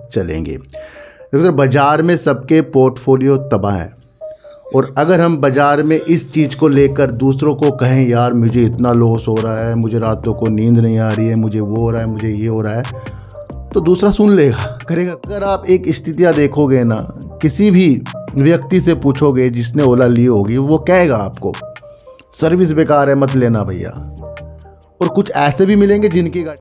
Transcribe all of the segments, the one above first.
चलेंगे। देखो बाज़ार में सबके पोर्टफोलियो तबाह हैं, और अगर हम बाज़ार में इस चीज़ को लेकर दूसरों को कहें यार मुझे इतना लॉस हो रहा है, मुझे रातों को नींद नहीं आ रही है, मुझे वो हो रहा है, मुझे ये हो रहा है, तो दूसरा सुन लेगा, करेगा। अगर आप एक स्थितियाँ देखोगे ना, किसी भी व्यक्ति से पूछोगे जिसने ओला ली होगी, वो कहेगा आपको सर्विस बेकार है, मत लेना भैया। और कुछ ऐसे भी मिलेंगे जिनकी गाड़ी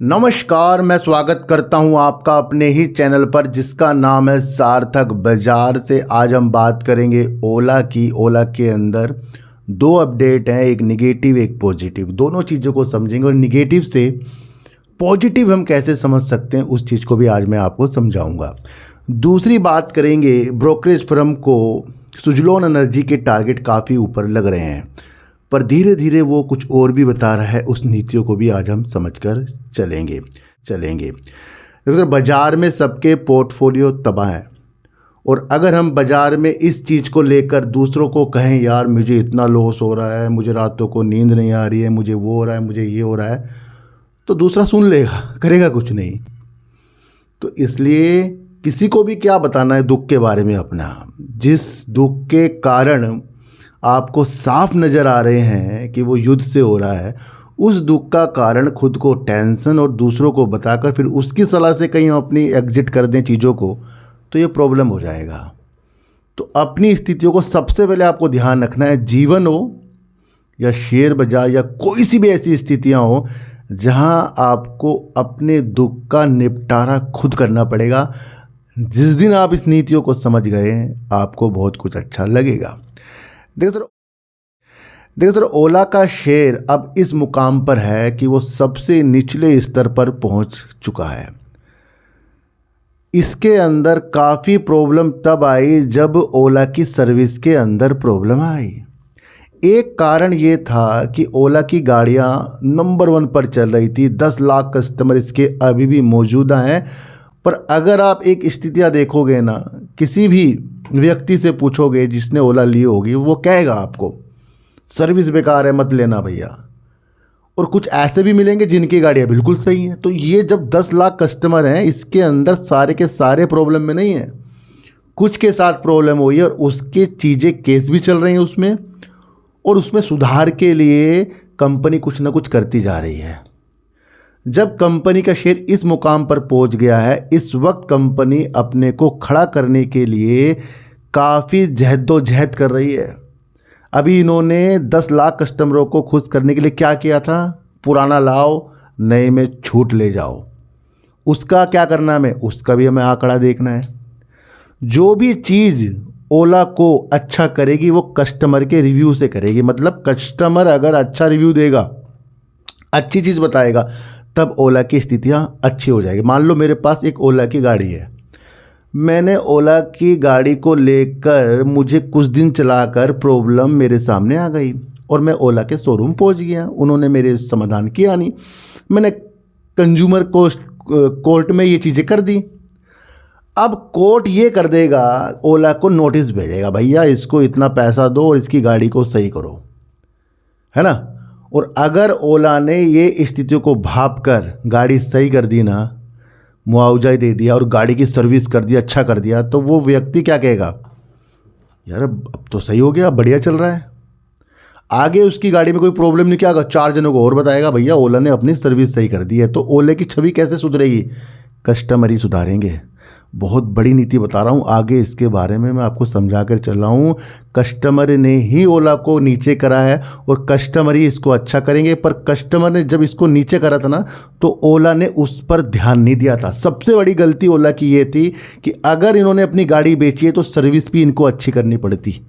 नमस्कार, मैं स्वागत करता हूं आपका अपने ही चैनल पर जिसका नाम है सार्थक बाजार से। आज हम बात करेंगे ओला की। ओला के अंदर दो अपडेट हैं, एक निगेटिव एक पॉजिटिव। दोनों चीज़ों को समझेंगे और निगेटिव से पॉजिटिव हम कैसे समझ सकते हैं उस चीज़ को भी आज मैं आपको समझाऊंगा। दूसरी बात करेंगे, ब्रोकरेज फर्म को सुजलोन एनर्जी के टारगेट काफ़ी ऊपर लग रहे हैं, पर धीरे धीरे वो कुछ और भी बता रहा है। उस नीतियों को भी आज हम समझकर चलेंगे। देखो बाज़ार में सबके पोर्टफोलियो तबाह हैं, और अगर हम बाज़ार में इस चीज़ को लेकर दूसरों को कहें यार मुझे इतना लॉस हो रहा है, मुझे रातों को नींद नहीं आ रही है, मुझे वो हो रहा है, मुझे ये हो रहा है, तो दूसरा सुन लेगा, करेगा कुछ नहीं। तो इसलिए किसी को भी क्या बताना है दुख के बारे में अपना, जिस दुख के कारण आपको साफ नज़र आ रहे हैं कि वो युद्ध से हो रहा है, उस दुख का कारण खुद को टेंशन और दूसरों को बताकर फिर उसकी सलाह से कहीं हम अपनी एग्जिट कर दें चीज़ों को, तो ये प्रॉब्लम हो जाएगा। तो अपनी स्थितियों को सबसे पहले आपको ध्यान रखना है। जीवन हो या शेयर बाजार या कोई सी भी ऐसी स्थितियां हो जहां आपको अपने दुख का निपटारा खुद करना पड़ेगा। जिस दिन आप इस नीतियों को समझ गए आपको बहुत कुछ अच्छा लगेगा। देखो सर, ओला का शेयर अब इस मुकाम पर है कि वो सबसे निचले स्तर पर पहुंच चुका है। इसके अंदर काफ़ी प्रॉब्लम तब आई जब ओला की सर्विस के अंदर प्रॉब्लम आई। एक कारण ये था कि ओला की गाड़ियां नंबर 1 पर चल रही थी, 10 लाख कस्टमर इसके अभी भी मौजूदा हैं। पर अगर आप एक स्थितियाँ देखोगे ना, किसी भी व्यक्ति से पूछोगे जिसने ओला ली होगी, वो कहेगा आपको सर्विस बेकार है, मत लेना भैया। और कुछ ऐसे भी मिलेंगे जिनकी गाड़ियाँ बिल्कुल सही हैं। तो ये जब 10 लाख कस्टमर हैं, इसके अंदर सारे के सारे प्रॉब्लम में नहीं है, कुछ के साथ प्रॉब्लम हुई है और उसके चीज़ें केस भी चल रही हैं उसमें, और उसमें सुधार के लिए कंपनी कुछ ना कुछ करती जा रही है। जब कंपनी का शेयर इस मुकाम पर पहुंच गया है, इस वक्त कंपनी अपने को खड़ा करने के लिए काफ़ी जहदोजहद कर रही है। अभी इन्होंने 10 लाख कस्टमरों को खुश करने के लिए क्या किया था, पुराना लाओ नए में छूट ले जाओ। उसका क्या करना है, उसका भी हमें आंकड़ा देखना है। जो भी चीज़ ओला को अच्छा करेगी वो कस्टमर के रिव्यू से करेगी। मतलब कस्टमर अगर अच्छा रिव्यू देगा, अच्छी चीज़ बताएगा, तब ओला की स्थितियाँ अच्छी हो जाएगी। मान लो मेरे पास एक ओला की गाड़ी है, मैंने ओला की गाड़ी को लेकर मुझे कुछ दिन चलाकर प्रॉब्लम मेरे सामने आ गई और मैं ओला के शोरूम पहुंच गया। उन्होंने मेरे समाधान किया नहीं, मैंने कंज्यूमर कोर्ट में ये चीज़ें कर दी। अब कोर्ट ये कर देगा, ओला को नोटिस भेजेगा, भैया इसको इतना पैसा दो और इसकी गाड़ी को सही करो, है ना। और अगर ओला ने ये स्थितियों को भाप कर गाड़ी सही कर दी ना, मुआवजा दे दिया और गाड़ी की सर्विस कर दिया, अच्छा कर दिया, तो वो व्यक्ति क्या कहेगा, यार अब तो सही हो गया, बढ़िया चल रहा है। आगे उसकी गाड़ी में कोई प्रॉब्लम नहीं, क्या होगा, 4 जनों को और बताएगा भैया ओला ने अपनी सर्विस सही कर दी है। तो ओले की छवि कैसे सुधरेगी, कस्टमर ही सुधारेंगे। बहुत बड़ी नीति बता रहा हूँ, आगे इसके बारे में मैं आपको समझा कर चल रहा हूँ। कस्टमर ने ही ओला को नीचे करा है और कस्टमर ही इसको अच्छा करेंगे। पर कस्टमर ने जब इसको नीचे करा था ना, तो ओला ने उस पर ध्यान नहीं दिया था। सबसे बड़ी गलती ओला की ये थी कि अगर इन्होंने अपनी गाड़ी बेची है तो सर्विस भी इनको अच्छी करनी पड़ती।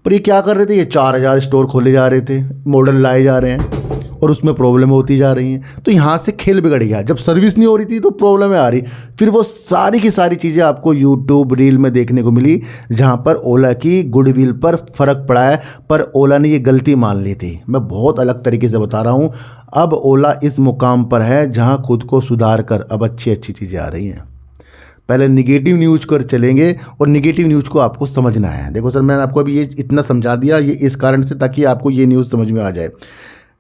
पर ये क्या कर रहे थे, ये 4000 स्टोर खोले जा रहे थे, मॉडल लाए जा रहे हैं और उसमें प्रॉब्लम होती जा रही हैं। तो यहाँ से खेल बिगड़ गया। जब सर्विस नहीं हो रही थी तो प्रॉब्लम आ रही, फिर वो सारी की सारी चीज़ें आपको यूट्यूब रील में देखने को मिली, जहाँ पर ओला की गुडविल पर फ़र्क पड़ा है। पर ओला ने ये गलती मान ली थी। मैं बहुत अलग तरीके से बता रहा हूँ। अब ओला इस मुकाम पर है जहाँ खुद को सुधार कर अब अच्छी अच्छी चीज़ें आ रही हैं। पहले निगेटिव न्यूज़ कर चलेंगे और निगेटिव न्यूज़ को आपको समझना है। देखो सर, मैंने आपको अभी ये इतना समझा दिया ये इस कारण से ताकि आपको ये न्यूज़ समझ में आ जाए।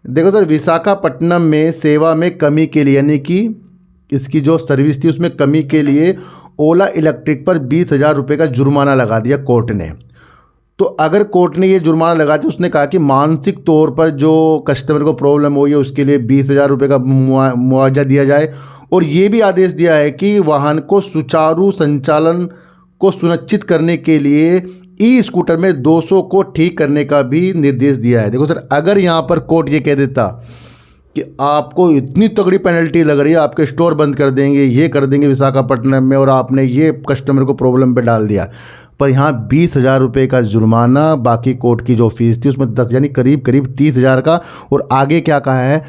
देखो सर, विशाखापट्टनम में सेवा में कमी के लिए, यानी कि इसकी जो सर्विस थी उसमें कमी के लिए ओला इलेक्ट्रिक पर 20,000 रुपये का जुर्माना लगा दिया कोर्ट ने। तो अगर कोर्ट ने ये जुर्माना लगा दिया, उसने कहा कि मानसिक तौर पर जो कस्टमर को प्रॉब्लम हुई है उसके लिए 20,000 रुपये का मुआवजा दिया जाए, और ये भी आदेश दिया है कि वाहन को सुचारू संचालन को सुनिश्चित करने के लिए ई स्कूटर में 200 को ठीक करने का भी निर्देश दिया है। देखो सर, अगर यहाँ पर कोर्ट ये कह देता कि आपको इतनी तगड़ी पेनल्टी लग रही है, आपके स्टोर बंद कर देंगे, ये कर देंगे विशाखापट्टनम में, और आपने ये कस्टमर को प्रॉब्लम पे डाल दिया, पर यहाँ 20,000 रुपये का जुर्माना, बाकी कोर्ट की जो फीस थी उसमें 10 यानी करीब 30,000 का, और आगे क्या कहा है,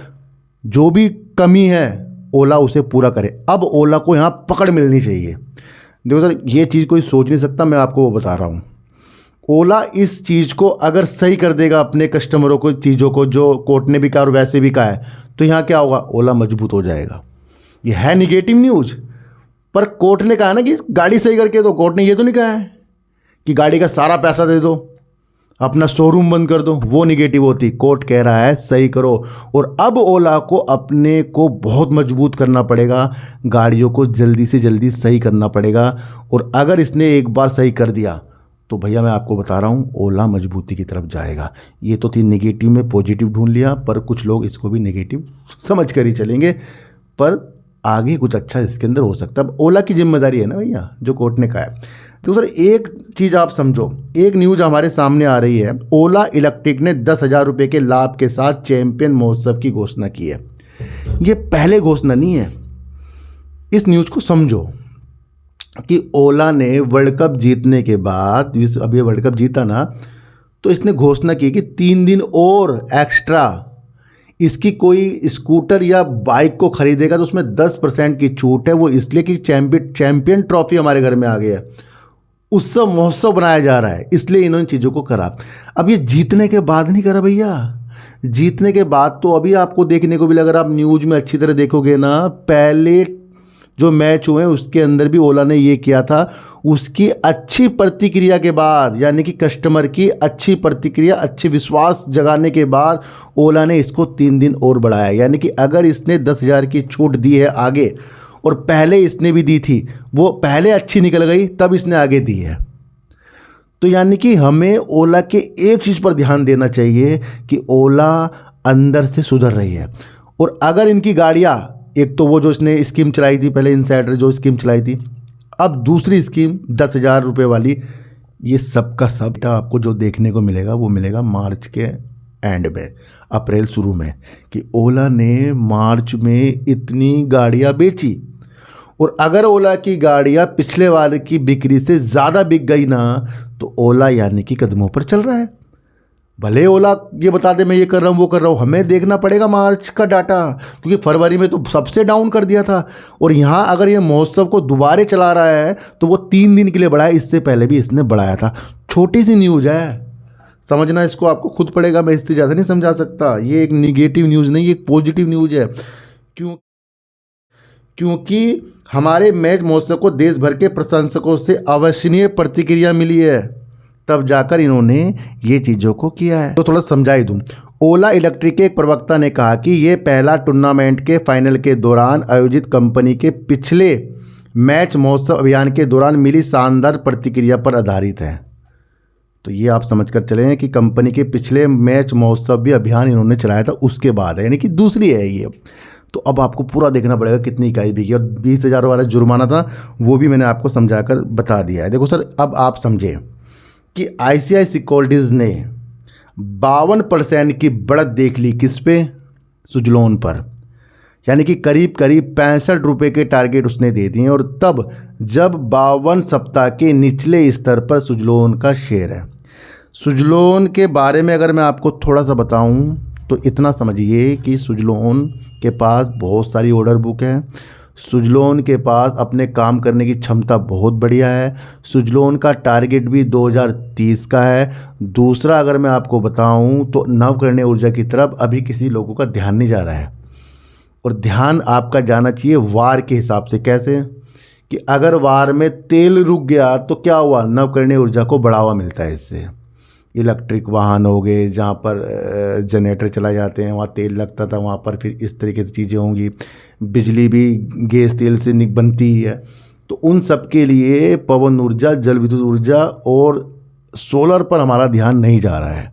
जो भी कमी है ओला उसे पूरा करे। अब ओला को यहाँ पकड़ मिलनी चाहिए। देखो सर, ये चीज़ कोई सोच नहीं सकता, मैं आपको वो बता रहा हूँ। ओला इस चीज़ को अगर सही कर देगा अपने कस्टमरों को, चीज़ों को जो कोर्ट ने भी कहा और वैसे भी कहा है, तो यहाँ क्या होगा, ओला मजबूत हो जाएगा। ये है निगेटिव न्यूज़, पर कोर्ट ने कहा ना कि गाड़ी सही करके दो। कोर्ट ने ये तो नहीं कहा है कि गाड़ी का सारा पैसा दे दो, अपना शोरूम बंद कर दो, वो निगेटिव होती। कोर्ट कह रहा है सही करो। और अब ओला को अपने को बहुत मजबूत करना पड़ेगा, गाड़ियों को जल्दी से जल्दी सही करना पड़ेगा, और अगर इसने एक बार सही कर दिया तो भैया मैं आपको बता रहा हूँ ओला मजबूती की तरफ जाएगा। ये तो थी नेगेटिव में पॉजिटिव ढूंढ लिया, पर कुछ लोग इसको भी नेगेटिव समझ कर ही चलेंगे, पर आगे कुछ अच्छा इसके अंदर हो सकता है। अब ओला की जिम्मेदारी है ना भैया, जो कोर्ट ने कहा है। तो सर एक चीज़ आप समझो, एक न्यूज़ हमारे सामने आ रही है, ओला इलेक्ट्रिक ने 10,000 रुपये के लाभ के साथ चैंपियन महोत्सव की घोषणा की है। ये पहले घोषणा नहीं है, इस न्यूज़ को समझो कि ओला ने वर्ल्ड कप जीतने के बाद, अब ये वर्ल्ड कप जीता ना, तो इसने घोषणा की कि 3 दिन और एक्स्ट्रा इसकी कोई स्कूटर या बाइक को खरीदेगा तो उसमें 10% की छूट है। वो इसलिए कि चैंपियन ट्रॉफी हमारे घर में आ गया है, उत्सव महोत्सव बनाया जा रहा है, इसलिए इन्होंने चीज़ों को करा। अब ये जीतने के बाद नहीं करा भैया, जीतने के बाद तो अभी आपको देखने को भी, अगर आप न्यूज़ में अच्छी तरह देखोगे ना, पहले जो मैच हुए उसके अंदर भी ओला ने ये किया था। उसकी अच्छी प्रतिक्रिया के बाद, यानी कि कस्टमर की अच्छी प्रतिक्रिया, अच्छी विश्वास जगाने के बाद ओला ने इसको 3 दिन और बढ़ाया। यानी कि अगर इसने 10,000 की छूट दी है आगे, और पहले इसने भी दी थी, वो पहले अच्छी निकल गई तब इसने आगे दी है। तो यानी कि हमें ओला के एक चीज़ पर ध्यान देना चाहिए कि ओला अंदर से सुधर रही है। और अगर इनकी गाड़ियाँ, एक तो वो जो इसने स्कीम चलाई थी पहले, इनसाइडर जो स्कीम चलाई थी, अब दूसरी स्कीम 10,000 रुपये वाली, ये सब का सब आपको जो देखने को मिलेगा वो मिलेगा मार्च के एंड में, अप्रैल शुरू में, कि ओला ने मार्च में इतनी गाड़ियाँ बेची। और अगर ओला की गाड़ियाँ पिछले वाले की बिक्री से ज़्यादा बिक गई ना, तो ओला यानी कि कदमों पर चल रहा है। भले ओला ये बता दे मैं ये कर रहा हूँ वो कर रहा हूँ, हमें देखना पड़ेगा मार्च का डाटा, क्योंकि फरवरी में तो सबसे डाउन कर दिया था। और यहाँ अगर ये महोत्सव को दोबारा चला रहा है तो वो 3 दिन के लिए बढ़ाया, इससे पहले भी इसने बढ़ाया था। छोटी सी न्यूज़ है, समझना इसको आपको खुद पड़ेगा, मैं इससे ज़्यादा नहीं समझा सकता। ये एक निगेटिव न्यूज़ नहीं, एक पॉजिटिव न्यूज़ है। क्योंकि हमारे मैच महोत्सव को देश भर के प्रशंसकों से अविश्वसनीय प्रतिक्रिया मिली है, तब जाकर इन्होंने ये चीज़ों को किया है। तो थोड़ा समझा ही दूँ, ओला इलेक्ट्रिक के एक प्रवक्ता ने कहा कि ये पहला टूर्नामेंट के फाइनल के दौरान आयोजित कंपनी के पिछले मैच महोत्सव अभियान के दौरान मिली शानदार प्रतिक्रिया पर आधारित है। तो ये आप समझ कर चलें कि कंपनी के पिछले मैच महोत्सव भी अभियान इन्होंने चलाया था, उसके बाद है, यानी कि दूसरी है ये। तो अब आपको पूरा देखना पड़ेगा कितनी इकाई बिकी, और 20,000 वाला जुर्माना था वो भी मैंने आपको समझाकर बता दिया है। देखो सर, अब आप समझें कि ICICI सिक्योरिटीज़ ने 52% की बढ़त देख ली, किस पे, सुजलोन पर, यानी कि करीब करीब 65 रुपये के टारगेट उसने दे दिए। और तब जब 52 सप्ताह के निचले स्तर पर सुजलोन का शेयर है। सुजलोन के बारे में अगर मैं आपको थोड़ा सा बताऊं तो इतना समझिए कि सुजलोन के पास बहुत सारी ऑर्डर बुक है, सुजलोन के पास अपने काम करने की क्षमता बहुत बढ़िया है, सुजलोन का टारगेट भी 2030 का है। दूसरा अगर मैं आपको बताऊं तो नवकरणीय ऊर्जा की तरफ अभी किसी लोगों का ध्यान नहीं जा रहा है, और ध्यान आपका जाना चाहिए वार के हिसाब से। कैसे कि अगर वार में तेल रुक गया तो क्या हुआ, नवकरणीय ऊर्जा को बढ़ावा मिलता है इससे। इलेक्ट्रिक वाहन हो गए जहाँ पर जनरेटर चलाए जाते हैं, वहाँ तेल लगता था, वहाँ पर फिर इस तरीके से चीज़ें होंगी। बिजली भी गैस तेल से बनती ही है, तो उन सब के लिए पवन ऊर्जा, जल विद्युत ऊर्जा और सोलर पर हमारा ध्यान नहीं जा रहा है,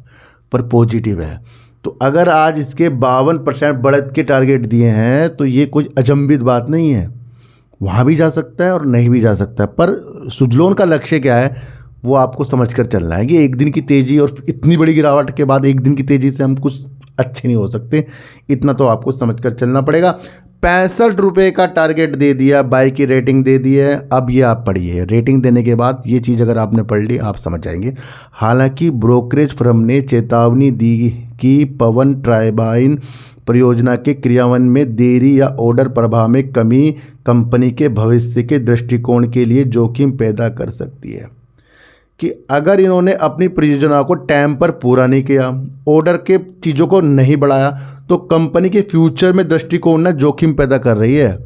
पर पॉजिटिव है। तो अगर आज इसके 52% बढ़त के टारगेट दिए हैं तो ये कुछ अचंभित बात नहीं है, वहाँ भी जा सकता है और नहीं भी जा सकता है। पर सुजलोन का लक्ष्य क्या है वो आपको समझ कर चलना है कि एक दिन की तेज़ी और इतनी बड़ी गिरावट के बाद एक दिन की तेज़ी से हम कुछ अच्छे नहीं हो सकते, इतना तो आपको समझ कर चलना पड़ेगा। 65 रुपये का टारगेट दे दिया, बाई की रेटिंग दे दी है। अब ये आप पढ़िए, रेटिंग देने के बाद ये चीज़ अगर आपने पढ़ ली आप समझ जाएंगे। हालांकि ब्रोकरेज फर्म ने चेतावनी दी कि पवन टर्बाइन परियोजना के क्रियान्वयन में देरी या ऑर्डर प्रवाह में कमी कंपनी के भविष्य के दृष्टिकोण के लिए जोखिम पैदा कर सकती है। कि अगर इन्होंने अपनी परियोजना को टाइम पर पूरा नहीं किया, ऑर्डर के चीज़ों को नहीं बढ़ाया, तो कंपनी के फ्यूचर में दृष्टिकोण ना जोखिम पैदा कर रही है।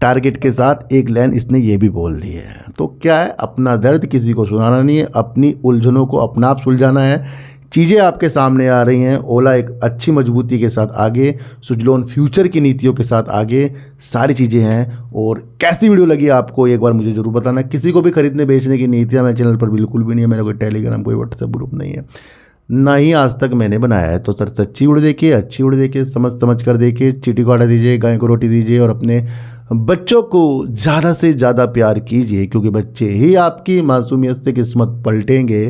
टारगेट के साथ एक लाइन इसने ये भी बोल दी है। तो क्या है, अपना दर्द किसी को सुनाना नहीं है, अपनी उलझनों को अपना आप सुलझाना है। चीज़ें आपके सामने आ रही हैं, ओला एक अच्छी मजबूती के साथ आगे, सुजलोन फ्यूचर की नीतियों के साथ आगे, सारी चीज़ें हैं। और कैसी वीडियो लगी आपको एक बार मुझे ज़रूर बताना। किसी को भी खरीदने बेचने की नीतियाँ मेरे चैनल पर बिल्कुल भी नहीं है, मेरा कोई टेलीग्राम कोई व्हाट्सएप ग्रुप नहीं है, ना ही आज तक मैंने बनाया है। तो सर सच्ची वीडियो देखिए, अच्छी वीडियो देखिए, समझ कर देखिए, चीटी को आटा दीजिए, गाय को रोटी दीजिए और अपने बच्चों को ज़्यादा से ज़्यादा प्यार कीजिए, क्योंकि बच्चे ही आपकी मासूमियत से किस्मत पलटेंगे।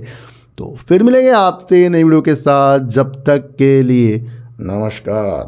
तो फिर मिलेंगे आपसे नई वीडियो के साथ, जब तक के लिए नमस्कार।